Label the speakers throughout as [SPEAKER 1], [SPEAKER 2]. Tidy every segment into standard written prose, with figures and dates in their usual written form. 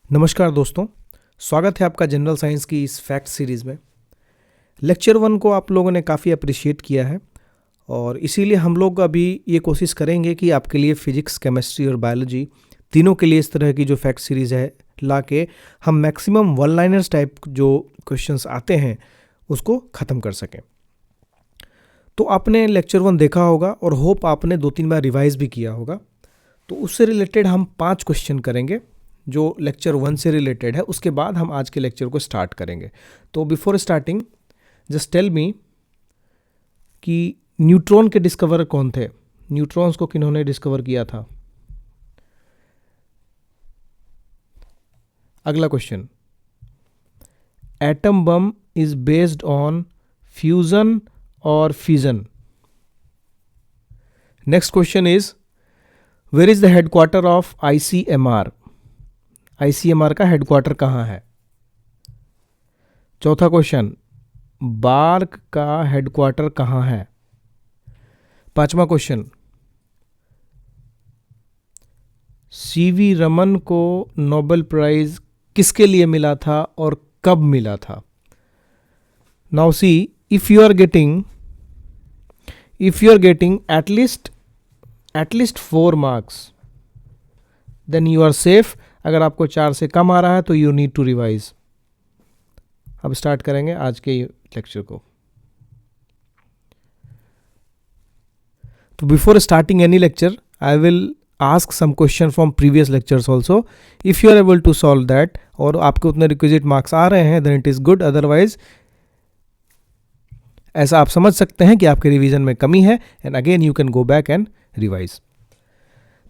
[SPEAKER 1] नमस्कार दोस्तों, स्वागत है आपका जनरल साइंस की इस फैक्ट सीरीज़ में। लेक्चर 1 को आप लोगों ने काफ़ी अप्रिशिएट किया है और इसीलिए हम लोग अभी ये कोशिश करेंगे कि आपके लिए फिजिक्स, केमिस्ट्री और बायोलॉजी तीनों के लिए इस तरह की जो फैक्ट सीरीज़ है ला के हम मैक्सिमम वन लाइनर्स टाइप जो क्वेश्चंस आते हैं उसको ख़त्म कर सकें। तो आपने लेक्चर 1 देखा होगा और होप आपने 2-3 बार रिवाइज भी किया होगा। तो उससे रिलेटेड हम 5 क्वेश्चन करेंगे जो लेक्चर 1 से रिलेटेड है। उसके बाद हम आज के लेक्चर को स्टार्ट करेंगे। तो before starting just tell me कि न्यूट्रॉन के डिस्कवर कौन थे, न्यूट्रॉन्स को किन्होंने डिस्कवर किया था। अगला question, atom bomb is based on fusion और fission. Next question is where is the headquarter of ICMR. ICMR का हेडक्वार्टर कहाँ है। चौथा क्वेश्चन, बार्क का हेडक्वार्टर कहाँ है। पांचवा क्वेश्चन, सीवी रमन को नोबेल प्राइज किसके लिए मिला था और कब मिला था। Now see, if you are getting at least 4 marks then you are safe। अगर आपको 4 से कम आ रहा है तो यू नीड टू रिवाइज। अब स्टार्ट करेंगे आज के लेक्चर को। तो before starting any lecture I will ask some question from previous lectures also. If you are able to solve that और आपके उतने रिक्विजिट मार्क्स आ रहे हैं then it is good, otherwise ऐसा आप समझ सकते हैं कि आपके रिवीजन में कमी है and again you can go back and revise.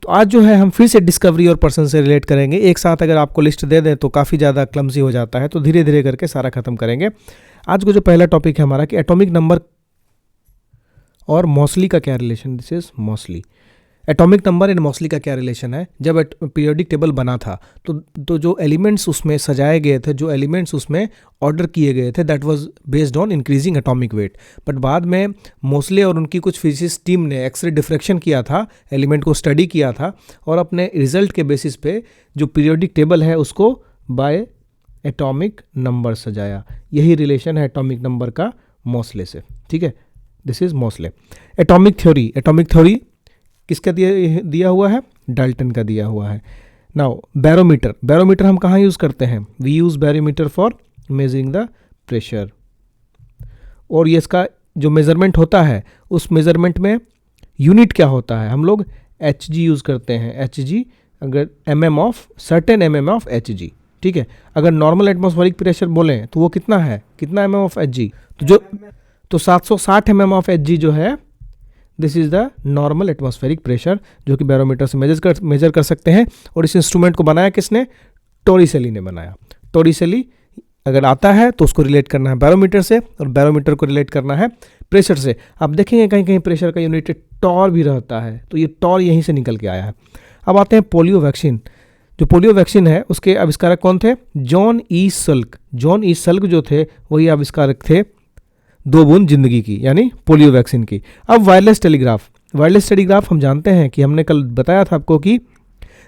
[SPEAKER 1] तो आज जो है हम फिर से डिस्कवरी और पर्सन से रिलेट करेंगे। एक साथ अगर आपको लिस्ट दे दें तो काफ़ी ज़्यादा क्लमसी हो जाता है, तो धीरे धीरे करके सारा खत्म करेंगे। आज को जो पहला टॉपिक है हमारा कि एटॉमिक नंबर और मॉसली का क्या relation. This is Moseley. Atomic number and Moseley का क्या रिलेशन है। जब पीरियोडिक टेबल बना था तो जो एलिमेंट्स उसमें सजाए गए थे, जो एलिमेंट्स उसमें ऑर्डर किए गए थे, that was based on increasing atomic weight. But बाद में मोस्ले और उनकी कुछ फिजिसिस्ट टीम ने एक्सरे डिफ्रैक्शन किया था, एलिमेंट को स्टडी किया था और अपने रिजल्ट के बेसिस पे जो पीरियोडिक टेबल है उसको बाय एटॉमिक नंबर सजाया। यही रिलेशन है एटॉमिक नंबर का मोस्ले से। ठीक है, this is Moseley. Atomic theory किसका दिया हुआ है, डाल्टन का दिया हुआ है। नाउ बैरोमीटर हम कहाँ यूज़ करते हैं, we use barometer for measuring the pressure. और ये इसका जो मेजरमेंट होता है उस मेजरमेंट में यूनिट क्या होता है, हम लोग एच जी यूज़ करते हैं। एच जी अगर certain M M of H G. ठीक है, अगर नॉर्मल एटमॉस्फेरिक प्रेशर बोलें तो वो कितना है, कितना M M of H G, तो 760 M M of H G जो है this is the normal atmospheric pressure, जो कि बैरोमीटर से मेजर कर सकते हैं। और इस इंस्ट्रूमेंट को बनाया किसने, टोरिसेली ने बनाया। टोरिसेली अगर आता है तो उसको रिलेट करना है बैरोमीटर से और बैरोमीटर को रिलेट करना है प्रेशर से। आप देखेंगे कहीं कहीं प्रेशर का यूनिट टॉर भी रहता है, तो ये टॉर यहीं से निकल के आया है। अब आते हैं पोलियो वैक्सीन। जो पोलियो वैक्सीन है उसके आविष्कारक कौन थे, जॉन ई सल्क जो थे वही आविष्कारक थे 2 बूंद जिंदगी की यानी पोलियो वैक्सीन की। अब वायरलेस टेलीग्राफ हम जानते हैं कि हमने कल बताया था आपको कि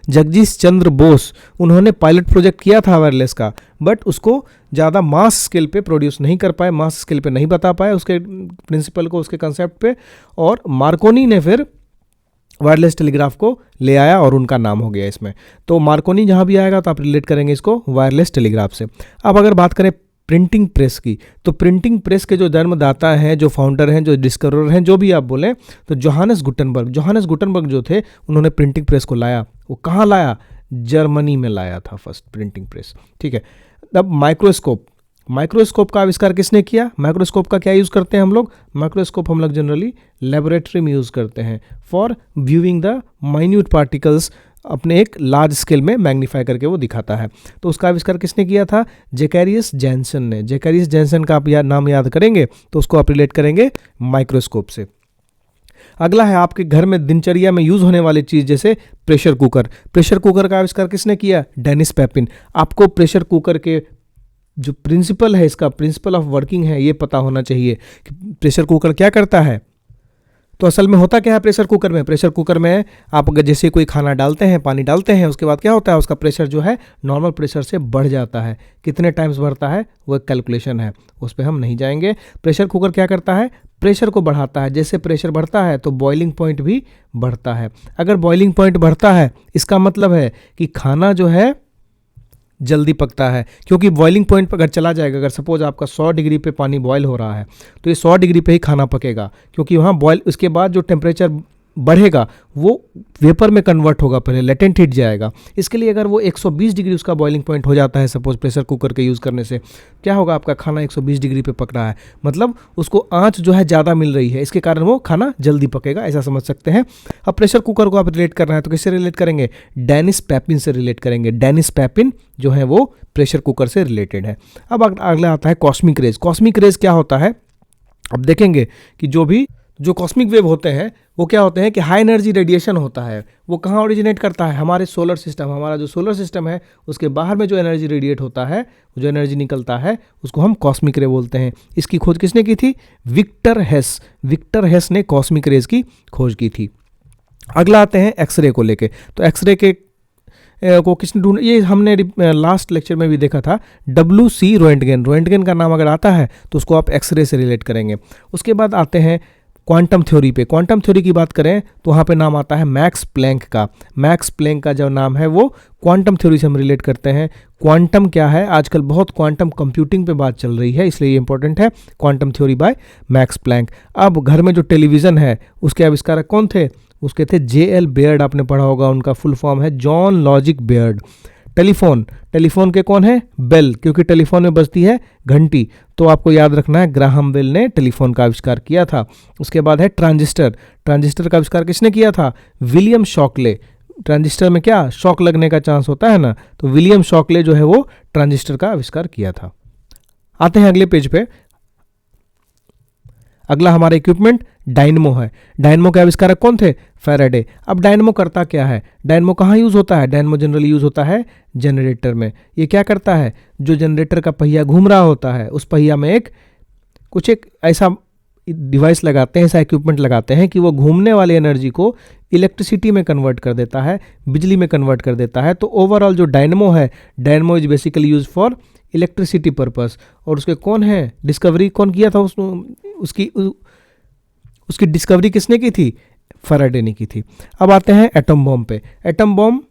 [SPEAKER 1] जगदीश चंद्र बोस उन्होंने पायलट प्रोजेक्ट किया था वायरलेस का, बट उसको ज़्यादा मास स्केल पे प्रोड्यूस नहीं कर पाए, मास स्केल पे नहीं बता पाए उसके प्रिंसिपल को, उसके कंसेप्ट पे। और मार्कोनी ने फिर वायरलेस टेलीग्राफ को ले आया और उनका नाम हो गया इसमें। तो मार्कोनी जहाँ भी आएगा तो आप रिलेट करेंगे इसको वायरलेस टेलीग्राफ से। अब अगर बात करें प्रिंटिंग प्रेस की, तो प्रिंटिंग प्रेस के जो जन्मदाता हैं, जो फाउंडर हैं, जो डिस्कवरर हैं, जो भी आप बोलें, तो जोहानस गुटनबर्ग जो थे उन्होंने प्रिंटिंग प्रेस को लाया। वो कहाँ लाया, जर्मनी में लाया था फर्स्ट प्रिंटिंग प्रेस। ठीक है, अब माइक्रोस्कोप का आविष्कार किसने किया। माइक्रोस्कोप का क्या यूज़ करते हैं हम लोग, माइक्रोस्कोप हम लोग जनरली लेबोरेटरी में यूज़ करते हैं for viewing the minute particles. अपने एक लार्ज स्केल में मैग्नीफाई करके वो दिखाता है। तो उसका आविष्कार किसने किया था, जेकैरियस जैनसन ने। जेकैरियस जैनसन का आप नाम याद करेंगे तो उसको आप रिलेट करेंगे माइक्रोस्कोप से। अगला है आपके घर में दिनचर्या में यूज़ होने वाली चीज़ जैसे प्रेशर कुकर का आविष्कार किसने किया, डेनिस पेपिन। आपको प्रेशर कुकर के जो प्रिंसिपल है, इसका प्रिंसिपल ऑफ वर्किंग है ये पता होना चाहिए कि प्रेशर कुकर क्या करता है। तो असल में होता क्या है प्रेशर कुकर में? प्रेशर कुकर में आप अगर जैसे कोई खाना डालते हैं, पानी डालते हैं, उसके बाद क्या होता है, उसका प्रेशर जो है नॉर्मल प्रेशर से बढ़ जाता है। कितने टाइम्स बढ़ता है वो एक कैलकुलेशन है, उस पर हम नहीं जाएंगे। प्रेशर कुकर क्या करता है, प्रेशर को बढ़ाता है। जैसे प्रेशर बढ़ता है तो बॉइलिंग पॉइंट भी बढ़ता है। अगर बॉइलिंग पॉइंट बढ़ता है इसका मतलब है कि खाना जो है जल्दी पकता है, क्योंकि बॉइलिंग पॉइंट पर अगर चला जाएगा, अगर सपोज आपका 100 डिग्री पे पानी बॉयल हो रहा है तो ये 100 डिग्री पे ही खाना पकेगा, क्योंकि वहाँ बॉयल, उसके बाद जो टेम्परेचर बढ़ेगा वो वेपर में कन्वर्ट होगा, पहले लेटेंट हीट जाएगा। इसके लिए अगर वो 120 डिग्री उसका बॉइलिंग पॉइंट हो जाता है सपोज प्रेशर कुकर के यूज़ करने से, क्या होगा, आपका खाना 120 डिग्री पे पक रहा है, मतलब उसको आंच जो है ज़्यादा मिल रही है, इसके कारण वो खाना जल्दी पकेगा, ऐसा समझ सकते हैं। अब प्रेशर कुकर को आप रिलेट कर रहे हैं तो किससे रिलेट करेंगे, डेनिस पैपिन से रिलेट करेंगे। डेनिस पैपिन जो है वो प्रेशर कुकर से रिलेटेड है। अब अगला आता है कॉस्मिक रेज। कॉस्मिक रेज क्या होता है, अब देखेंगे कि जो कॉस्मिक वेव होते हैं वो क्या होते हैं कि हाई एनर्जी रेडिएशन होता है। वो कहाँ ओरिजिनेट करता है, हमारे सोलर सिस्टम, हमारा जो सोलर सिस्टम है उसके बाहर में जो एनर्जी रेडिएट होता है, जो एनर्जी निकलता है उसको हम कॉस्मिक रे बोलते हैं। इसकी खोज किसने की थी, विक्टर हेस। विक्टर हेस ने कॉस्मिक रेज की खोज की थी। अगला आते हैं एक्सरे को लेके। तो एक्सरे के को किसने ढूंढ, ये हमने लास्ट लेक्चर में भी देखा था, WC रोएंटगेन। रोएंटगेन का नाम अगर आता है तो उसको आप एक्सरे से रिलेट करेंगे। उसके बाद आते हैं क्वांटम थ्योरी पे। क्वांटम थ्योरी की बात करें तो वहाँ पे नाम आता है मैक्स प्लैंक का। मैक्स प्लैंक का जो नाम है वो क्वांटम थ्योरी से हम रिलेट करते हैं। क्वांटम क्या है, आजकल बहुत क्वांटम कंप्यूटिंग पे बात चल रही है, इसलिए ये इंपॉर्टेंट है। Quantum theory by Max Planck. अब घर में जो टेलीविज़न है उसके आविष्कारक कौन थे, उसके थे JL बेयर्ड। आपने पढ़ा होगा, उनका फुल फॉर्म है जॉन लॉजिक बेयर्ड। टेलीफोन के कौन है, बेल, क्योंकि टेलीफोन में बजती है घंटी, तो आपको याद रखना है ग्राहम बेल ने टेलीफोन का आविष्कार किया था। उसके बाद है ट्रांजिस्टर। ट्रांजिस्टर का आविष्कार किसने किया था, विलियम शॉकले। ट्रांजिस्टर में क्या शॉक लगने का चांस होता है ना, तो विलियम शॉकले जो है वो ट्रांजिस्टर का आविष्कार किया था। आते हैं अगले पेज पे। अगला हमारा इक्विपमेंट डायनमो है। डायनमो के आविष्कारक कौन थे, फैराडे। अब डायनमो करता क्या है, डायनमो कहाँ यूज़ होता है, डायनमो जनरली यूज़ होता है जनरेटर में। ये क्या करता है, जो जनरेटर का पहिया घूम रहा होता है उस पहिया में एक ऐसा डिवाइस लगाते हैं, ऐसा इक्विपमेंट लगाते हैं कि वो घूमने वाली एनर्जी को इलेक्ट्रिसिटी में कन्वर्ट कर देता है, बिजली में कन्वर्ट कर देता है। तो ओवरऑल जो डायनमो है, dynamo is basically use for electricity purpose. और उसके कौन है, डिस्कवरी कौन किया था, उसकी डिस्कवरी किसने की थी, फैराडे ने की थी। अब आते हैं एटम बॉम्ब पे। एटम बॉम्ब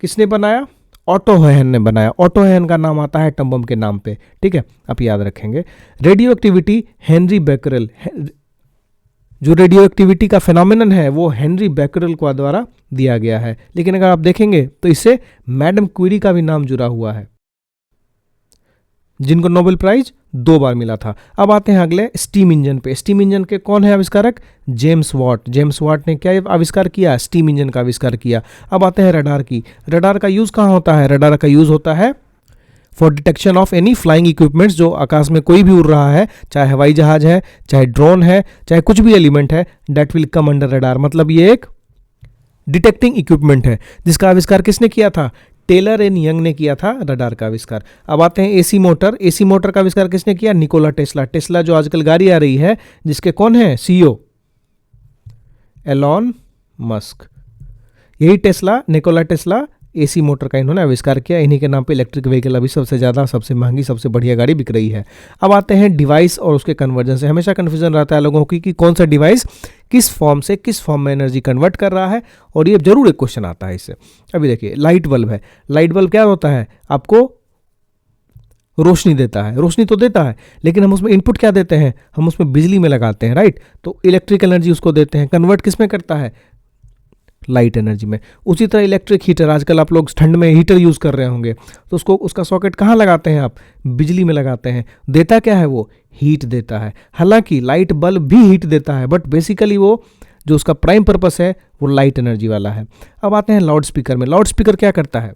[SPEAKER 1] किसने बनाया, ऑटो हेन ने बनाया। ऑटो हेन का नाम आता है एटम बम के नाम पे, ठीक है, आप याद रखेंगे। Radio activity Henry Becquerel. जो रेडियो एक्टिविटी का फिनोमेनन है वो हेनरी बैकरेल को द्वारा दिया गया है, लेकिन अगर आप देखेंगे तो इससे मैडम क्यूरी का भी नाम जुड़ा हुआ है, जिनको नोबेल प्राइज 2 बार मिला था। अब आते हैं अगले स्टीम इंजन पे। स्टीम इंजन के कौन है आविष्कारक, जेम्स वाट। जेम्स वाट ने क्या आविष्कार किया, स्टीम इंजन का आविष्कार किया। अब आते हैं रडार की। रडार का यूज कहाँ होता है, रडार का यूज होता है for detection of any flying equipments. जो आकाश में कोई भी उड़ रहा है, चाहे हवाई जहाज है, चाहे ड्रोन है, चाहे कुछ भी एलिमेंट है, that will come under radar. मतलब ये एक डिटेक्टिंग इक्विपमेंट है, जिसका आविष्कार किसने किया था, टेलर एंड यंग ने किया था रडार का आविष्कार। अब आते हैं एसी मोटर। एसी मोटर का आविष्कार किसने किया, निकोला टेस्ला। टेस्ला जो आजकल गाड़ी आ रही है, जिसके कौन है CEO, एलॉन मस्क। यही Tesla, Nikola Tesla, AC motor का इन्होंने आविष्कार किया। इन्हीं के नाम पे इलेक्ट्रिक व्हीकल अभी सबसे ज़्यादा, सबसे महंगी, सबसे बढ़िया गाड़ी बिक रही है। अब आते हैं डिवाइस और उसके कन्वर्जन से। हमेशा कन्फ्यूजन रहता है लोगों की कि कौन सा डिवाइस किस फॉर्म से किस फॉर्म में एनर्जी कन्वर्ट कर रहा है, और ये जरूर एक क्वेश्चन आता है इससे। अभी देखिए, लाइट बल्ब है। लाइट बल्ब क्या होता है, आपको रोशनी देता है, रोशनी तो देता है, लेकिन हम उसमें इनपुट क्या देते हैं, हम उसमें बिजली में लगाते हैं, राइट। तो इलेक्ट्रिक एनर्जी उसको देते हैं, कन्वर्ट किस में करता है, लाइट एनर्जी में। उसी तरह इलेक्ट्रिक हीटर, आजकल आप लोग ठंड में हीटर यूज़ कर रहे होंगे, तो उसको, उसका सॉकेट कहाँ लगाते हैं आप, बिजली में लगाते हैं। देता क्या है वो, हीट देता है। हालांकि लाइट बल्ब भी हीट देता है, बट बेसिकली वो जो उसका प्राइम पर्पस है वो लाइट एनर्जी वाला है। अब आते हैं लाउड स्पीकर में। लाउड स्पीकर क्या करता है,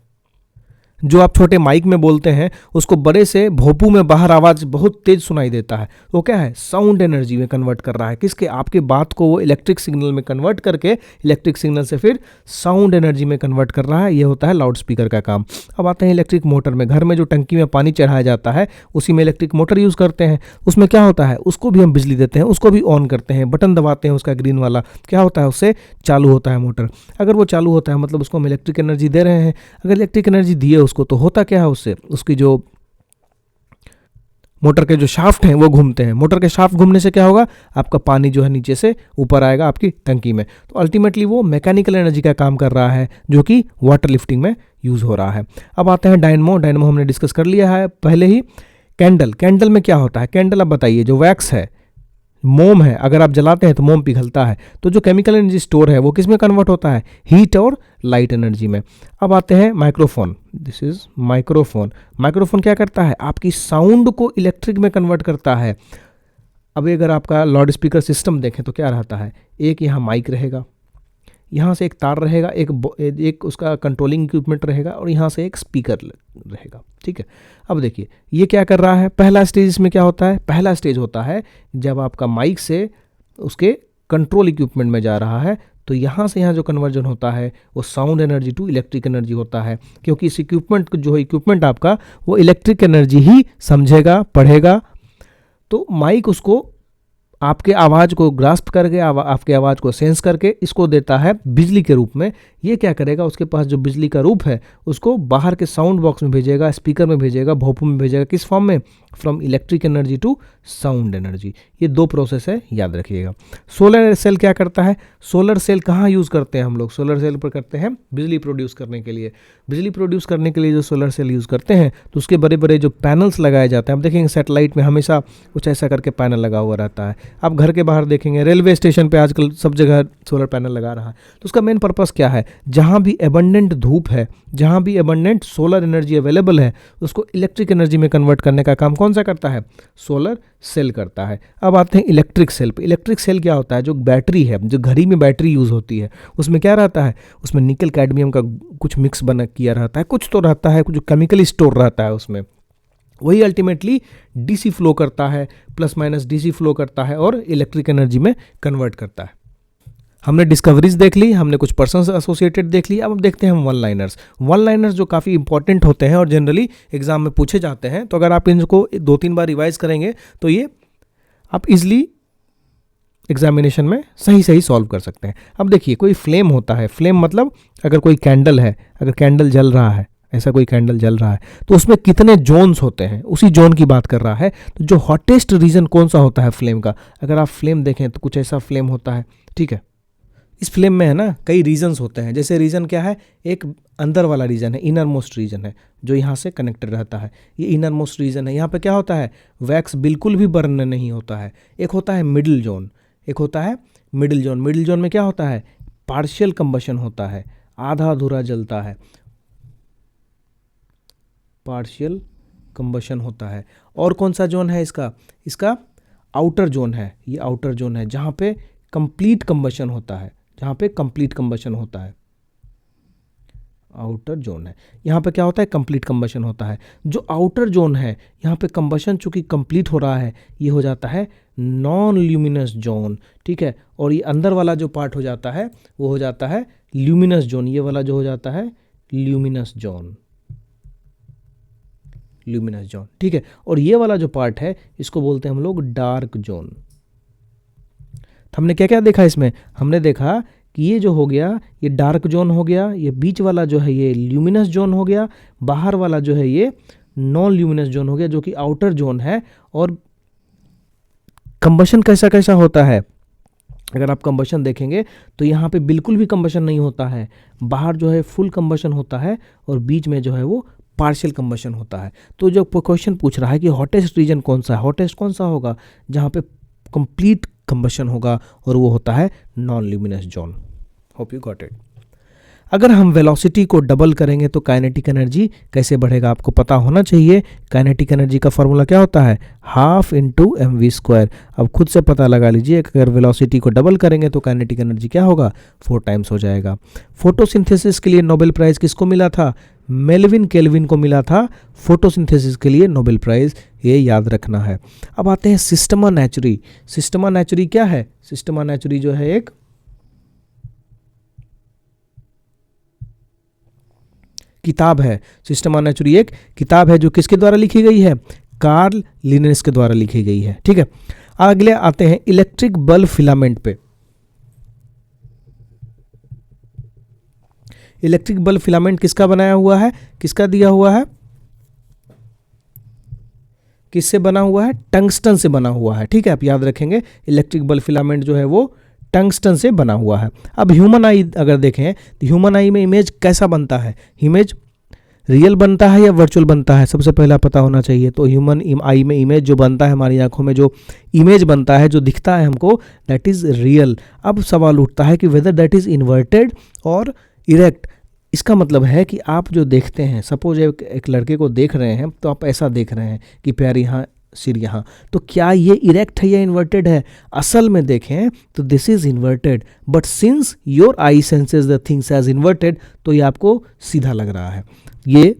[SPEAKER 1] जो आप छोटे माइक में बोलते हैं उसको बड़े से भोपू में बाहर आवाज़ बहुत तेज सुनाई देता है, वो क्या है, साउंड एनर्जी में कन्वर्ट कर रहा है। किसके, आपके बात को वो इलेक्ट्रिक सिग्नल में कन्वर्ट करके इलेक्ट्रिक सिग्नल से फिर साउंड एनर्जी में कन्वर्ट कर रहा है। ये होता है लाउड स्पीकर का काम। अब आते हैं इलेक्ट्रिक मोटर में। घर में जो टंकी में पानी चढ़ाया जाता है उसी में इलेक्ट्रिक मोटर यूज़ करते हैं। उसमें क्या होता है, उसको भी हम बिजली देते हैं, उसको भी ऑन करते हैं, बटन दबाते हैं उसका ग्रीन वाला, क्या होता है, उससे चालू होता है मोटर। अगर वो चालू होता है मतलब उसको हम इलेक्ट्रिक एनर्जी दे रहे हैं। अगर इलेक्ट्रिक एनर्जी दिए उसको तो होता क्या है, उससे उसकी जो मोटर के जो शाफ्ट हैं वो घूमते हैं। मोटर के शाफ्ट घूमने से क्या होगा, आपका पानी जो है नीचे से ऊपर आएगा आपकी टंकी में। तो अल्टीमेटली वो मैकेनिकल एनर्जी का काम कर रहा है जो कि वाटर लिफ्टिंग में यूज़ हो रहा है। अब आते हैं डायनमो। डायनमो हमने डिस्कस कर लिया है पहले ही। कैंडल, कैंडल में क्या होता है, कैंडल अब बताइए, जो वैक्स है, मोम है, अगर आप जलाते हैं तो मोम पिघलता है, तो जो केमिकल एनर्जी स्टोर है वो किस में कन्वर्ट होता है, हीट और लाइट एनर्जी में। अब आते हैं microphone. This is microphone. Microphone क्या करता है, आपकी साउंड को इलेक्ट्रिक में कन्वर्ट करता है। अब अगर आपका लाउड स्पीकर सिस्टम देखें तो क्या रहता है, एक यहाँ माइक रहेगा, यहाँ से एक तार रहेगा, एक उसका कंट्रोलिंग इक्विपमेंट रहेगा और यहाँ से एक स्पीकर रहेगा। ठीक है, अब देखिए ये क्या कर रहा है। पहला स्टेज इसमें क्या होता है, पहला स्टेज होता है जब आपका माइक से उसके कंट्रोल इक्विपमेंट में जा रहा है, तो यहाँ से यहाँ जो कन्वर्जन होता है वो sound energy to electric energy होता है, क्योंकि इस इक्विपमेंट जो है, इक्विपमेंट आपका वो इलेक्ट्रिक एनर्जी ही समझेगा, पढ़ेगा। तो माइक उसको आपके आवाज़ को ग्रास्प करके, आपके आवाज़ को सेंस करके इसको देता है बिजली के रूप में। ये क्या करेगा, उसके पास जो बिजली का रूप है उसको बाहर के साउंड बॉक्स में भेजेगा, स्पीकर में भेजेगा, भोंपू में भेजेगा। किस फॉर्म में, from electric energy to sound energy. ये दो प्रोसेस है, याद रखिएगा। सोलर सेल क्या करता है, सोलर सेल कहाँ यूज़ करते हैं हम लोग, सोलर सेल पर करते हैं बिजली प्रोड्यूस करने के लिए। बिजली प्रोड्यूस करने के लिए जो सोलर सेल यूज़ करते हैं तो उसके बड़े बड़े जो पैनल्स लगाए जाते हैं, आप देखेंगे सैटेलाइट में हमेशा कुछ ऐसा करके पैनल लगा हुआ रहता है। आप घर के बाहर देखेंगे, रेलवे स्टेशन पे आजकल सब जगह सोलर पैनल लगा रहा है। तो उसका मेन पर्पस क्या है, जहाँ भी एबंडेंट धूप है, जहाँ भी एबंडेंट सोलर एनर्जी अवेलेबल है, उसको इलेक्ट्रिक एनर्जी में कन्वर्ट करने का काम कौन सा करता है, सोलर सेल करता है। अब आते हैं इलेक्ट्रिक सेल पे। इलेक्ट्रिक सेल क्या होता है, जो बैटरी है, जो घड़ी में बैटरी यूज़ होती है, उसमें क्या रहता है, उसमें निकल कैडमियम का कुछ मिक्स बना किया रहता है, कुछ तो रहता है, कुछ केमिकल स्टोर रहता है उसमें। वही अल्टीमेटली डीसी फ्लो करता है, प्लस माइनस डीसी फ्लो करता है और इलेक्ट्रिक एनर्जी में कन्वर्ट करता है। हमने डिस्कवरीज देख ली, हमने कुछ पर्सन्स एसोसिएटेड देख ली। अब देखते हैं हम वन लाइनर्स। वन लाइनर्स जो काफ़ी इंपॉर्टेंट होते हैं और जनरली एग्जाम में पूछे जाते हैं, तो अगर आप इनको 2-3 बार रिवाइज करेंगे तो ये आप इजली एग्जामिनेशन में सही सही सॉल्व कर सकते हैं। अब देखिए, कोई फ्लेम होता है, फ्लेम मतलब अगर कोई कैंडल है, अगर कैंडल जल रहा है, ऐसा कोई कैंडल जल रहा है, तो उसमें कितने जोन्स होते हैं, उसी जोन की बात कर रहा है। तो जो हॉटेस्ट रीजन कौन सा होता है फ्लेम का, अगर आप फ्लेम देखें तो कुछ ऐसा फ्लेम होता है। ठीक है, इस फ्लेम में है ना कई रीजन्स होते हैं। जैसे रीजन क्या है, एक अंदर वाला रीजन है, इनर मोस्ट रीजन है, जो यहाँ से कनेक्टेड रहता है, ये इनर मोस्ट रीजन है। यहाँ पे क्या होता है, वैक्स बिल्कुल भी बर्न नहीं होता है। एक होता है मिडिल जोन, एक होता है मिडिल जोन। मिडिल जोन में क्या होता है, पार्शियल कंबशन होता है, आधा अधूरा जलता है, पार्शियल कंबशन होता है। और कौन सा जोन है इसका, इसका आउटर जोन है। ये आउटर जोन है जहाँ पे कंप्लीट कंबशन होता है, जहाँ पे कंप्लीट कंबशन होता है, आउटर जोन है। यहाँ पे क्या होता है, कंप्लीट कंबशन होता है। जो आउटर जोन है, यहाँ पे कंबशन चूंकि कंप्लीट हो रहा है, ये हो जाता है नॉन ल्यूमिनस जोन। ठीक है, और ये अंदर वाला जो पार्ट हो जाता है वो हो जाता है ल्यूमिनस जोन। ये वाला जो हो जाता है ल्यूमिनस जोन, ल्यूमिनस जोन। ठीक है, और ये वाला जो पार्ट है इसको बोलते हैं हम लोग डार्क जोन। हमने क्या क्या देखा इसमें, हमने देखा कि ये जो हो गया ये डार्क जोन हो गया, ये बीच वाला जो है ये ल्यूमिनस जोन हो गया, बाहर वाला जो है ये नॉन ल्यूमिनस जोन हो गया, जो कि आउटर जोन है। और कंबशन कैसा कैसा होता है, अगर आप कंबशन देखेंगे तो यहाँ पे बिल्कुल भी कंबशन नहीं होता है, बाहर जो है फुल कंबशन होता है और बीच में जो है वो पार्शियल कंबशन होता है। तो जो क्वेश्चन पूछ रहा है कि हॉटेस्ट रीजन कौन सा है, हॉटेस्ट कौन सा होगा, जहाँ पे कंप्लीट कंबशन होगा, और वो होता है non luminous zone. Hope you got it. अगर हम वेलोसिटी को डबल करेंगे तो काइनेटिक एनर्जी कैसे बढ़ेगा, आपको पता होना चाहिए। काइनेटिक एनर्जी का फॉर्मूला क्या होता है, हाफ इंटू mv²। अब खुद से पता लगा लीजिए, अगर वेलोसिटी को डबल करेंगे तो काइनेटिक एनर्जी क्या होगा, 4 टाइम्स हो जाएगा। फोटोसिंथेसिस के लिए नोबेल प्राइज किसको मिला था, मेल्विन केल्विन को मिला था फोटोसिंथेसिस के लिए नोबेल प्राइज, ये याद रखना है। अब आते हैं सिस्टमा नेचुरी। सिस्टमा नेचुरी क्या है? सिस्टमा नेचुरी जो है एक किताब है। सिस्टमा नेचुरी एक किताब है जो किसके द्वारा लिखी गई है? कार्ल लिनेस के द्वारा लिखी गई है। ठीक है, अगले आते हैं इलेक्ट्रिक बल्ब फिलामेंट पे। इलेक्ट्रिक बल्ब फिलामेंट किसका बनाया हुआ है? किसका दिया हुआ है? किससे बना हुआ है? टंगस्टन से बना हुआ है। ठीक है, आप याद रखेंगे इलेक्ट्रिक बल्ब फिलामेंट जो है वो टंगस्टन से बना हुआ है। अब ह्यूमन आई अगर देखें तो ह्यूमन आई में इमेज कैसा बनता है? इमेज रियल बनता है या वर्चुअल बनता है? सबसे पहला पता होना चाहिए। तो ह्यूमन आई में इमेज जो बनता है, हमारी आंखों में जो इमेज बनता है, जो दिखता है हमको, दैट इज़ रियल। अब सवाल उठता है कि वेदर दैट इज़ इन्वर्टेड और इरेक्ट। इसका मतलब है कि आप जो देखते हैं, सपोज एक लड़के को देख रहे हैं तो आप ऐसा देख रहे हैं कि पैर यहाँ, सिर यहाँ, तो क्या ये इरेक्ट है या इन्वर्टेड है? असल में देखें तो this is inverted, but since your eye senses the things as inverted, तो ये आपको सीधा लग रहा है। ये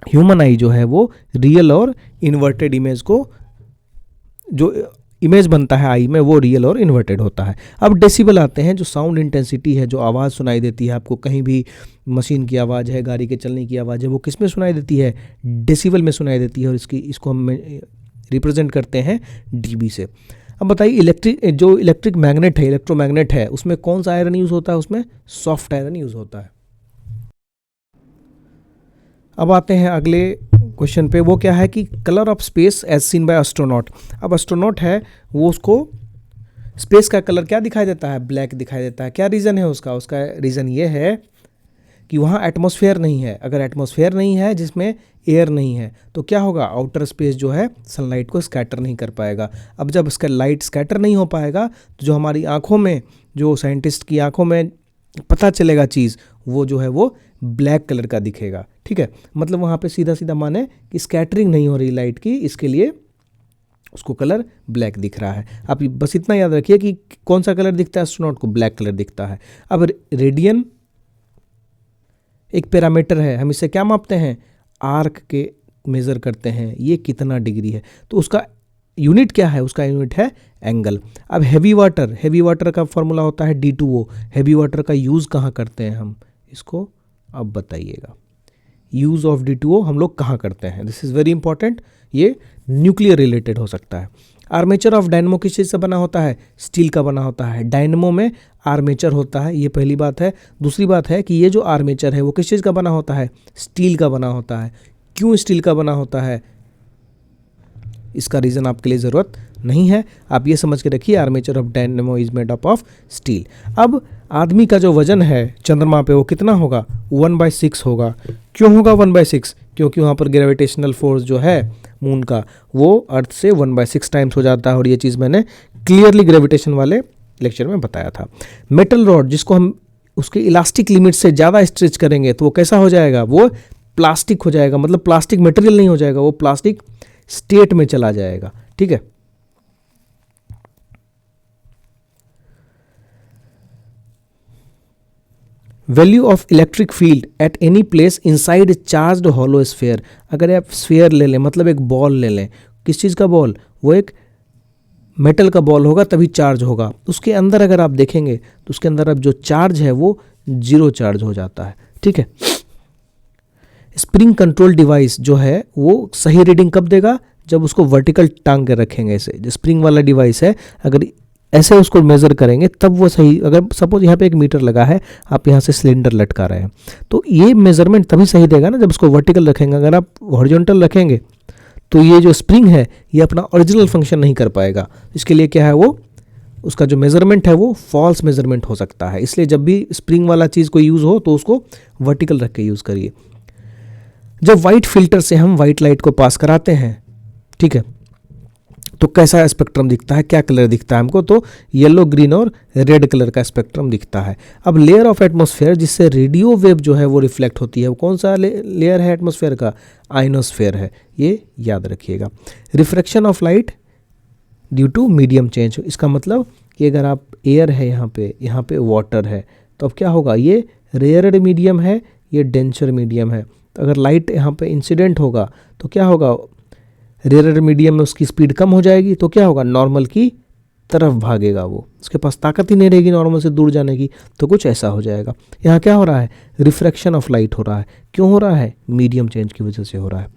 [SPEAKER 1] ह्यूमन आई जो है वो रियल और इन्वर्टेड इमेज को, जो इमेज बनता है आई में, वो रियल और इन्वर्टेड होता है। अब डेसिबल आते हैं, जो साउंड इंटेंसिटी है, जो आवाज़ सुनाई देती है आपको, कहीं भी मशीन की आवाज़ है, गाड़ी के चलने की आवाज़ है, वो किस में सुनाई देती है? डेसिबल में सुनाई देती है। और इसको हम रिप्रेजेंट करते हैं डीबी से। अब बताइए इलेक्ट्रिक मैग्नेट है, इलेक्ट्रोमैग्नेट है, उसमें कौन सा आयरन यूज़ होता है? उसमें सॉफ्ट आयरन यूज़ होता है। अब आते हैं अगले क्वेश्चन पे। वो क्या है कि colour of space as seen by astronaut. अब एस्ट्रोनॉट है वो, उसको स्पेस का कलर क्या दिखाई देता है? ब्लैक दिखाई देता है। क्या रीज़न है उसका? उसका रीज़न ये है कि वहाँ एटमॉस्फेयर नहीं है। अगर एटमॉस्फेयर नहीं है, जिसमें एयर नहीं है, तो क्या होगा? आउटर स्पेस जो है सनलाइट को स्कैटर नहीं कर पाएगा। अब जब इसका लाइट स्कैटर नहीं हो पाएगा तो जो हमारी आँखों में, जो साइंटिस्ट की आँखों में पता चलेगा चीज़, वो जो है वो ब्लैक कलर का दिखेगा। ठीक है, मतलब वहाँ पे सीधा सीधा माने कि स्कैटरिंग नहीं हो रही लाइट की, इसके लिए उसको कलर ब्लैक दिख रहा है। आप बस इतना याद रखिए कि कौन सा कलर दिखता है एस्ट्रोनॉट को? ब्लैक कलर दिखता है। अब रेडियन एक पैरामीटर है, हम इससे क्या मापते हैं? आर्क के मेज़र करते हैं, ये कितना डिग्री है, तो उसका यूनिट क्या है? उसका यूनिट है एंगल। अब हैवी वाटर का फॉर्मूला होता है D2O। हैवी वाटर का यूज़ कहाँ करते हैं हम? इसको अब बताइएगा, यूज़ ऑफ D2O हम लोग कहाँ करते हैं? दिस इज़ वेरी इंपॉर्टेंट, ये न्यूक्लियर रिलेटेड हो सकता है। आर्मेचर ऑफ डायनमो किस चीज़ से बना होता है? स्टील का बना होता है। डायनमो में आर्मेचर होता है, ये पहली बात है। दूसरी बात है कि ये जो आर्मेचर है वो किस चीज़ का बना होता है? स्टील का बना होता है। क्यों स्टील का बना होता है? इसका रीज़न आपके लिए ज़रूरत नहीं है, आप ये समझ के रखिए armature of dynamo is made up of steel. अब आदमी का जो वजन है चंद्रमा पे वो कितना होगा? 1/6 होगा। क्यों होगा 1/6? क्योंकि वहाँ पर ग्रेविटेशनल फोर्स जो है मून का, वो अर्थ से 1/6 टाइम्स हो जाता है। और ये चीज़ मैंने क्लियरली ग्रेविटेशन वाले लेक्चर में बताया था। मेटल रॉड, जिसको हम उसके इलास्टिक लिमिट से ज़्यादा स्ट्रेच करेंगे तो वो कैसा हो जाएगा? वो प्लास्टिक हो जाएगा। मतलब प्लास्टिक मटेरियल नहीं हो जाएगा, वो प्लास्टिक स्टेट में चला जाएगा। ठीक है, value of electric field at any place inside charged hollow sphere. अगर आप स्फेयर ले लें, मतलब एक बॉल ले लें, किस चीज़ का बॉल? वो एक मेटल का बॉल होगा, तभी चार्ज होगा। उसके अंदर अगर आप देखेंगे तो उसके अंदर अब जो चार्ज है वो 0 चार्ज हो जाता है। ठीक है, स्प्रिंग कंट्रोल डिवाइस जो है वो सही रीडिंग कब देगा? जब उसको वर्टिकल टांग के रखेंगे। ऐसे जो स्प्रिंग वाला डिवाइस है, अगर ऐसे उसको मेज़र करेंगे तब वो सही। अगर सपोज यहाँ पे एक मीटर लगा है, आप यहाँ से सिलेंडर लटका रहे हैं, तो ये मेजरमेंट तभी सही देगा ना जब उसको वर्टिकल रखेंगे। अगर आप हॉरिजॉन्टल रखेंगे तो ये जो स्प्रिंग है ये अपना ओरिजिनल फंक्शन नहीं कर पाएगा। इसके लिए क्या है, वो उसका जो मेज़रमेंट है वो फॉल्स मेज़रमेंट हो सकता है। इसलिए जब भी स्प्रिंग वाला चीज़ को यूज़ हो तो उसको वर्टिकल रख के यूज़ करिए। जब वाइट फिल्टर से हम वाइट लाइट को पास कराते हैं, ठीक है, तो कैसा स्पेक्ट्रम दिखता है? क्या कलर दिखता है हमको? तो येलो, ग्रीन और रेड कलर का स्पेक्ट्रम दिखता है। अब लेयर ऑफ एटमॉस्फेयर जिससे रेडियो वेव जो है वो रिफ्लेक्ट होती है, वो कौन सा लेयर है एटमॉस्फेयर का? आइनोस्फेयर है, ये याद रखिएगा। Refraction of light due to medium change. इसका मतलब कि अगर आप एयर है यहाँ पे वाटर है, तो अब क्या होगा? ये रेयरड मीडियम है ये डेंसर मीडियम है। तो अगर लाइट यहाँ पे इंसिडेंट होगा तो क्या होगा, रेयर मीडियम में उसकी स्पीड कम हो जाएगी, तो क्या होगा, नॉर्मल की तरफ भागेगा, वो उसके पास ताकत ही नहीं रहेगी नॉर्मल से दूर जाने की, तो कुछ ऐसा हो जाएगा। यहाँ क्या हो रहा है, रिफ्रैक्शन ऑफ लाइट हो रहा है। क्यों हो रहा है, मीडियम चेंज की वजह से हो रहा है।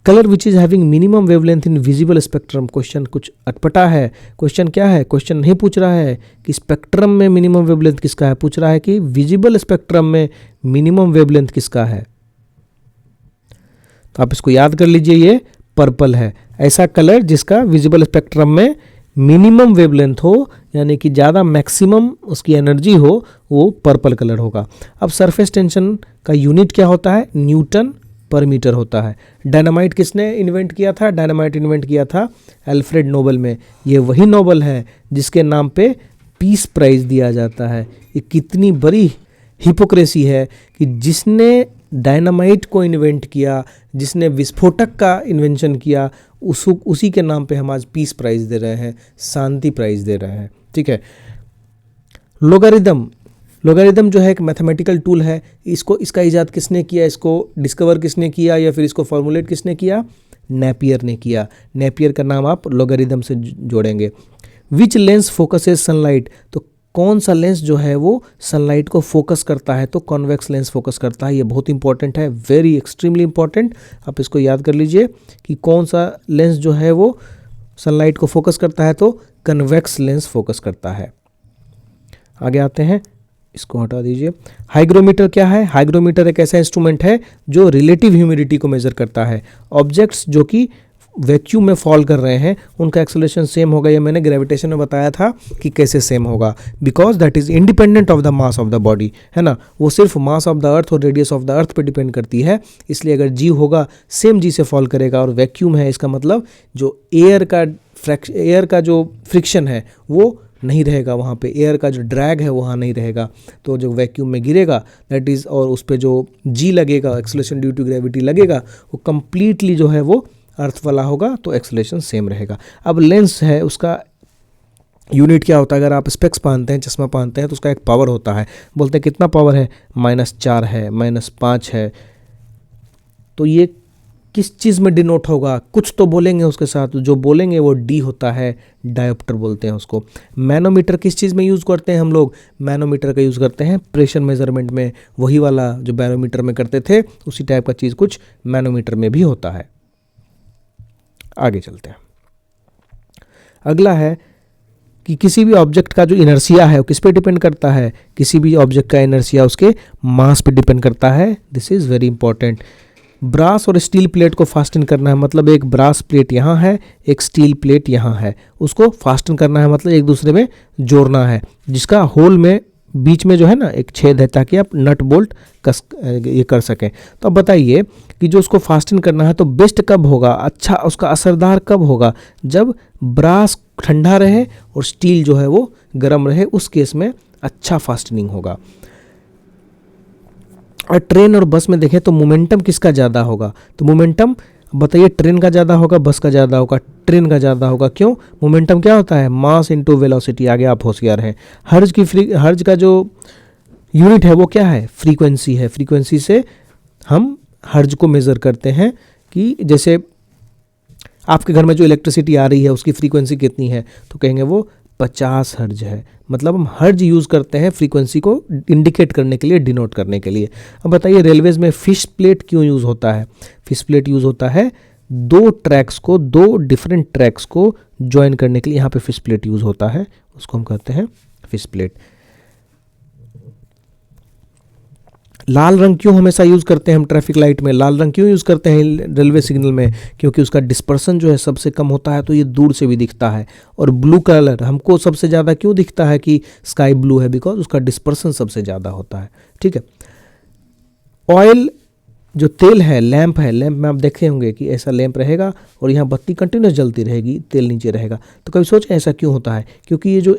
[SPEAKER 1] Colour which is having minimum wavelength in visible spectrum, question कुछ अटपटा है। क्वेश्चन क्या है, क्वेश्चन नहीं पूछ रहा है कि स्पेक्ट्रम में मिनिमम वेवलेंथ किसका है, पूछ रहा है कि विजिबल स्पेक्ट्रम में मिनिमम वेवलेंथ किसका है। तो आप इसको याद कर लीजिए, ये पर्पल है। ऐसा कलर जिसका विजिबल स्पेक्ट्रम में मिनिमम वेवलेंथ हो, यानी कि ज़्यादा मैक्सिमम उसकी एनर्जी हो, वो पर्पल कलर होगा। अब सरफेस टेंशन का यूनिट क्या होता है, न्यूटन पर मीटर होता है। डायनामाइट किसने इन्वेंट किया था, डायनामाइट इन्वेंट किया था अल्फ्रेड नोबल में। ये वही नोबल है जिसके नाम पे पीस प्राइज दिया जाता है। ये कितनी बड़ी हिपोक्रेसी है कि जिसने डायनामाइट को इन्वेंट किया, जिसने विस्फोटक का इन्वेंशन किया, उसी के नाम पे हम आज पीस प्राइज दे रहे हैं, शांति प्राइज दे रहे हैं। ठीक है। लोगारिदम जो है एक मैथमेटिकल टूल है। इसका इजाद किसने किया, इसको डिस्कवर किसने किया, या फिर इसको फॉर्मुलेट किसने किया, नेपियर ने किया। नेपियर का नाम आप लोगारिदम से जोड़ेंगे। विच लेंस फोकसेस सनलाइट, तो कौन सा लेंस जो है वो सनलाइट को फोकस करता है, तो कॉन्वेक्स लेंस फोकस करता है। ये बहुत इंपॉर्टेंट है, वेरी एक्सट्रीमली इंपॉर्टेंट। आप इसको याद कर लीजिए कि कौन सा लेंस जो है वो सनलाइट को फोकस करता है, तो कन्वेक्स लेंस फोकस करता है। आगे आते हैं, इसको हटा दीजिए। हाइग्रोमीटर क्या है, हाइग्रोमीटर एक ऐसा इंस्ट्रूमेंट है जो रिलेटिव ह्यूमिडिटी को मेजर करता है। ऑब्जेक्ट्स जो कि वैक्यूम में फॉल कर रहे हैं उनका एक्सेलरेशन सेम होगा। ये मैंने ग्रेविटेशन में बताया था कि कैसे सेम होगा, because that is independent of the mass of the body, है ना। वो सिर्फ मास ऑफ द अर्थ और रेडियस ऑफ द अर्थ पे डिपेंड करती है। इसलिए अगर जी होगा सेम जी से फॉल करेगा, और वैक्यूम है इसका मतलब जो एयर का जो फ्रिक्शन है वो नहीं रहेगा वहाँ पे, एयर का जो ड्रैग है वहाँ नहीं रहेगा। तो जो वैक्यूम में गिरेगा दैट इज़, और उस पर जो जी लगेगा, एक्सेलरेशन ड्यू टू ग्रेविटी लगेगा, वो कंप्लीटली जो है वो अर्थ वाला होगा, तो एक्सेलरेशन सेम रहेगा। अब लेंस है, उसका यूनिट क्या होता है, अगर आप स्पेक्स पहनते हैं, चश्मा पहनते हैं, तो उसका एक पावर होता है। बोलते हैं कितना पावर है, -4 है, -5 है। तो ये किस चीज़ में डिनोट होगा, कुछ तो बोलेंगे उसके साथ, जो बोलेंगे वो डी होता है, डायोप्टर बोलते हैं उसको। मैनोमीटर किस चीज़ में यूज़ करते हैं हम लोग, मैनोमीटर का यूज़ करते हैं प्रेशर मेजरमेंट में। वही वाला जो बैरोमीटर में करते थे उसी टाइप का चीज़ कुछ मैनोमीटर में भी होता है। आगे चलते हैं। अगला है कि किसी भी ऑब्जेक्ट का जो इनर्शिया है वो किस पे डिपेंड करता है, किसी भी ऑब्जेक्ट का इनर्शिया उसके मास पे डिपेंड करता है। This is very important. Brass और स्टील प्लेट को फास्टन करना है, मतलब एक ब्रास प्लेट यहाँ है, एक स्टील प्लेट यहाँ है, उसको फास्टन करना है, मतलब एक दूसरे में जोड़ना है, जिसका होल में बीच में जो है ना एक छेद है, ताकि आप नट बोल्ट ये कर सकें। तो अब बताइए कि जो उसको फास्टन करना है तो बेस्ट कब होगा, अच्छा उसका असरदार कब होगा, जब ब्रास ठंडा रहे और स्टील जो है वो गर्म रहे, उस केस में अच्छा फास्टनिंग होगा। और ट्रेन और बस में देखें तो मोमेंटम किसका ज़्यादा होगा, तो मोमेंटम बताइए, ट्रेन का ज़्यादा होगा, बस का ज़्यादा होगा, ट्रेन का ज़्यादा होगा। क्यों, मोमेंटम क्या होता है, मास इनटू वेलोसिटी। आगे आप होशियार हैं। हर्ज का जो यूनिट है वो क्या है, फ्रीक्वेंसी है। फ्रीक्वेंसी से हम हर्ज को मेज़र करते हैं कि जैसे आपके घर में जो इलेक्ट्रिसिटी आ रही है उसकी फ्रीक्वेंसी कितनी है, तो कहेंगे वो 50 हर्ज है। मतलब हम हर्ज यूज़ करते हैं फ्रीक्वेंसी को इंडिकेट करने के लिए, डिनोट करने के लिए। अब बताइए रेलवेज़ में फिश प्लेट क्यों यूज़ होता है। फिश प्लेट यूज़ होता है दो डिफरेंट ट्रैक्स को ज्वाइन करने के लिए, यहाँ पे फिश प्लेट यूज़ होता है, उसको हम कहते हैं फिश प्लेट। लाल रंग क्यों हमेशा यूज़ करते हैं हम ट्रैफिक लाइट में, लाल रंग क्यों यूज़ करते हैं रेलवे सिग्नल में, क्योंकि उसका डिस्पर्सन जो है सबसे कम होता है, तो ये दूर से भी दिखता है। और ब्लू कलर हमको सबसे ज़्यादा क्यों दिखता है कि स्काई ब्लू है, बिकॉज उसका डिस्पर्सन सबसे ज़्यादा होता है। ठीक है। ऑयल जो तेल है, लैंप है, लैंप में आप देखे होंगे कि ऐसा लैंप रहेगा और यहाँ बत्ती कंटिन्यूस जलती रहेगी, तेल नीचे रहेगा। तो कभी सोचें ऐसा क्यों होता है, क्योंकि ये जो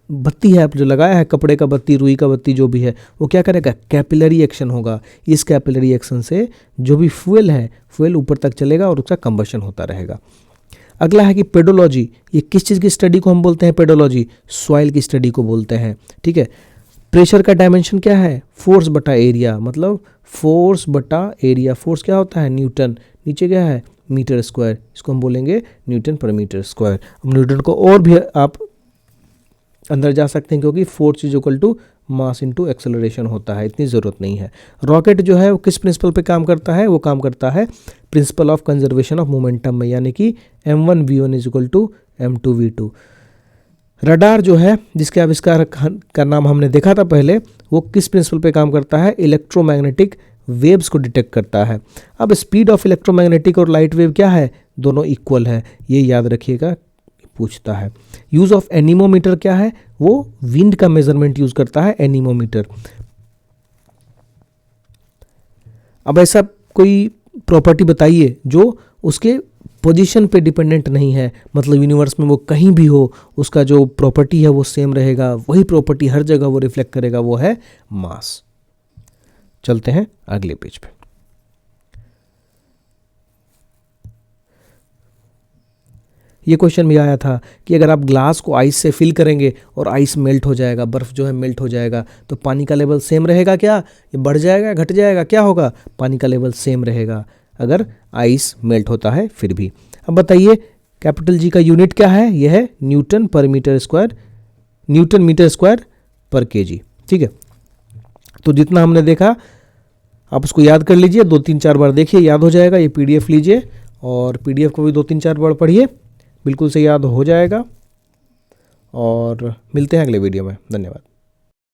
[SPEAKER 1] बत्ती है आप जो लगाया है, कपड़े का बत्ती, रुई का बत्ती जो भी है, वो क्या करेगा, कैपिलरी एक्शन होगा। इस कैपिलरी एक्शन से जो भी फ्यूल है, फ्यूल ऊपर तक चलेगा और उसका कंबशन होता रहेगा। अगला है कि पेडोलॉजी, ये किस चीज़ की स्टडी को हम बोलते हैं, पेडोलॉजी सॉइल की स्टडी को बोलते हैं। ठीक है। प्रेशर का डायमेंशन क्या है, फोर्स बटा एरिया, मतलब फोर्स बटा एरिया। फोर्स क्या होता है, न्यूटन, नीचे क्या है, मीटर स्क्वायर, इसको हम बोलेंगे न्यूटन पर मीटर स्क्वायर। अब न्यूटन को और भी आप अंदर जा सकते हैं, क्योंकि force is equal to mass into acceleration होता है, इतनी ज़रूरत नहीं है। रॉकेट जो है वो किस प्रिंसिपल पे काम करता है, वो काम करता है principle of conservation of momentum में, यानी कि m1v1 is equal to m2v2। Radar जो है, जिसके आविष्कार का नाम हमने देखा था पहले, वो किस प्रिंसिपल पे काम करता है, इलेक्ट्रोमैग्नेटिक वेव्स को डिटेक्ट करता है। अब स्पीड ऑफ इलेक्ट्रोमैग्नेटिक और लाइट वेव क्या है, दोनों इक्वल है, ये याद रखिएगा, पूछता है। यूज ऑफ एनीमोमीटर क्या है, वो विंड का मेजरमेंट यूज करता है एनीमोमीटर। अब ऐसा कोई प्रॉपर्टी बताइए जो उसके पोजीशन पे डिपेंडेंट नहीं है, मतलब यूनिवर्स में वो कहीं भी हो उसका जो प्रॉपर्टी है वो सेम रहेगा, वही प्रॉपर्टी हर जगह वो रिफ्लेक्ट करेगा, वो है मास। चलते हैं अगले पेज पे। ये क्वेश्चन भी आया था कि अगर आप ग्लास को आइस से फिल करेंगे और आइस मेल्ट हो जाएगा, बर्फ़ जो है मेल्ट हो जाएगा, तो पानी का लेवल सेम रहेगा क्या, ये बढ़ जाएगा घट जाएगा, क्या होगा, पानी का लेवल सेम रहेगा अगर आइस मेल्ट होता है फिर भी। अब बताइए कैपिटल जी का यूनिट क्या है, यह है न्यूटन पर metre square, newton metre square पर केजी। ठीक है, तो जितना हमने देखा आप उसको याद कर लीजिए, 2-3-4 बार देखिए, याद हो जाएगा। ये पीडीएफ लीजिए और पीडीएफ को भी 2-3-4 बार पढ़िए, बिल्कुल से याद हो जाएगा। और मिलते हैं अगले वीडियो में, धन्यवाद।